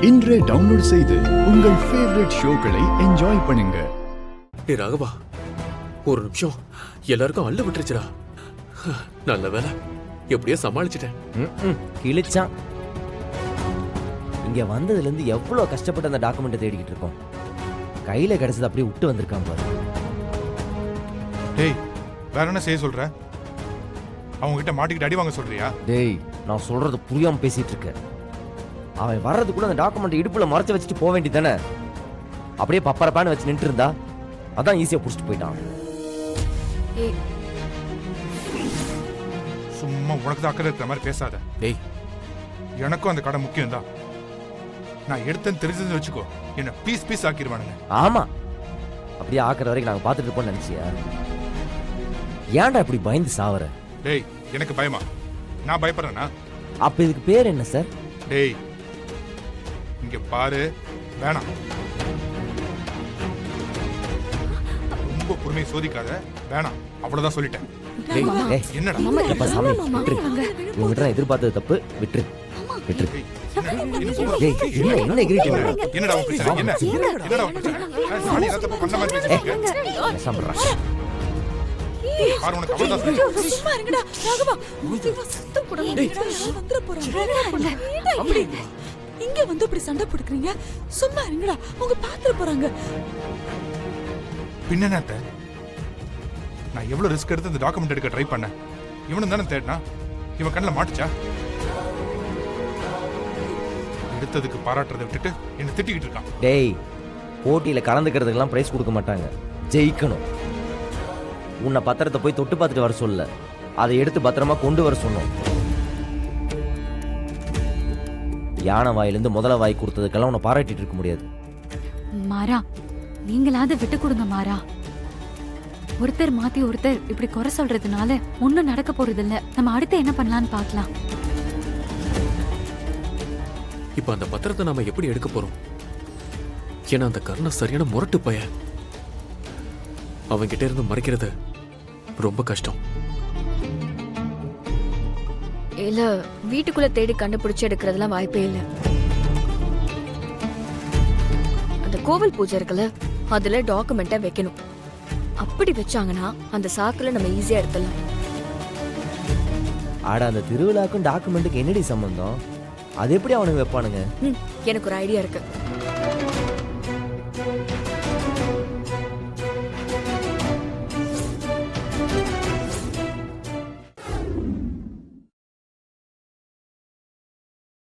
இன்றே டவுன்லோட் செய்து உங்கள் ஃபேவரட் ஷோக்களை என்ஜாய் பண்ணுங்க. டே ராகவா, ஒரு நிமிஷம், எல்லாருக்கும் அள்ளு விட்டுருச்சுடா. நல்ல வேலை, எப்படியோ சமாளிச்சிட்டேன். கிழிச்சான். இங்க வந்ததுல இருந்து எவ்வளவு கஷ்டப்பட்டு அந்த டாக்குமெண்ட் தேடிக்கிட்டு இருக்கோம். கையில கிடைச்சது அப்படியே விட்டு வந்திருக்கான் பாரு. டேய், வேற என்ன செய்ய சொல்ற? அவங்க கிட்ட மாட்டிக்கிட்டு அடி வாங்க சொல்றியா? டேய், நான் சொல்றது புரியாம பேசிட்டு இருக்க. அவன் வர்றதுக்குள்ள அந்த டாக்குமெண்ட் இடுப்புல மறைச்சு வச்சுட்டு போக வேண்டியதானே? அப்படியே பப்பரப்பான்னு வச்சு நின்று இருந்தா அதான் ஈஸியா புடிச்சிட்டு போயிட்டான். சும்மா உனக்கு தான் அக்கறை இருக்கிற மாதிரி பேசாத. டேய், எனக்கும் அந்த கடை முக்கியம் தான். நான் எடுத்தேன்னு தெரிஞ்சதுன்னு வச்சுக்கோ, என்ன பீஸ் பீஸ் ஆக்கிடுவானுங்க. ஆமா, அப்படியே ஆக்குற வரைக்கும் நாங்க பாத்துட்டு இருப்போம்னு நினைச்சியா? ஏன்டா இப்படி பயந்து சாவற? டேய், எனக்கு பயமா? நான் பயப்படுறேனா? அப்ப இதுக்கு பேர் என்ன சார்? டேய், இங்க பாரு, வேணாம். ரொம்ப பொறுமையை சோதிக்காத, வேணாம், அவ்வளவுதான் சொல்லிட்டேன். என்னடா அப்ப சாமி விட்டுரு. இவங்கிட்ட நான் எதிர்பார்த்தது தப்பு, விட்டுரு விட்டுரு. டேய், என்ன எகிரிட்டு வர? என்னடா உன் பிரச்சனை? என்னடா உன் பிரச்சனை? சாணி ரத்தப்ப பண்ண மாதிரி பேசிட்டு சாம்பிடுறா. பாரு, உனக்கு அவ்வளவுதான் சொல்லிட்டேன். சும்மா இருங்கடா ராகவா, இவ சத்தம் போடாம வந்துற போறாங்க. அப்படி இங்க வந்து இப்படி சண்டை போடுறீங்க? சும்மா இருங்கடா, அவங்க பாத்துற போறாங்க. பின்னத்த நான் எவ்வளவு ரிஸ்க் எடுத்து இந்த டாக்குமெண்ட் எடுக்க ட்ரை பண்ணேன். இவனும் தானே தேடினா, இவன் கண்ணில் மாட்டுச்சா? எடுத்ததுக்கு பாராட்டுறதை விட்டுட்டு என்ன திட்டிக்கிட்டு இருக்கான். டேய், போட்டியில கலந்துக்கிறதுக்கெல்லாம் பிரைஸ் கொடுக்க மாட்டாங்க, ஜெயிக்கணும். உன்னை பத்திரத்தை போய் தொட்டு பார்த்துட்டு வர சொல்ல, அதை எடுத்து பத்திரமா கொண்டு வர சொன்னோம். யானை வாயிலிருந்து முதல வாய் கொடுத்ததுக்கெல்லாம் உன்னை பாராட்டிட்டு இருக்க முடியாது. மாறா, நீங்களாவது விட்டு கொடுங்க மாறா. ஒருத்தர் மாத்தி ஒருத்தர் இப்படி குறை சொல்றதுனால ஒன்னும் நடக்க போறது இல்ல. நம்ம அடுத்து என்ன பண்ணலாம்னு பார்க்கலாம். இப்ப அந்த பத்திரத்தை நாம எப்படி எடுக்க போறோம்? ஏன்னா அந்த கர்ண சரியான முரட்டு பையன். அவன்கிட்ட இருந்து மறைக்கிறது ரொம்ப கஷ்டம். இல்ல, வீட்டுக்குள்ள தேடி கண்டுபிடிச்சு எடுக்கிறதுலாம் வாய்ப்பே இல்ல. அந்த கோவில் பூஜை இருக்குல்ல, அதுல டாக்குமெண்ட்டை வைக்கணும். அப்படி வச்சாங்கன்னா அந்த சாக்குல நம்ம ஈஸியா எடுத்துடலாம். ஆட, அந்த திருவிழாக்கும் டாக்குமெண்ட்டுக்கு என்னடி சம்பந்தம்? அது எப்படி அவனுக்கு வைப்பானுங்க? எனக்கு ஒரு ஐடியா இருக்கு.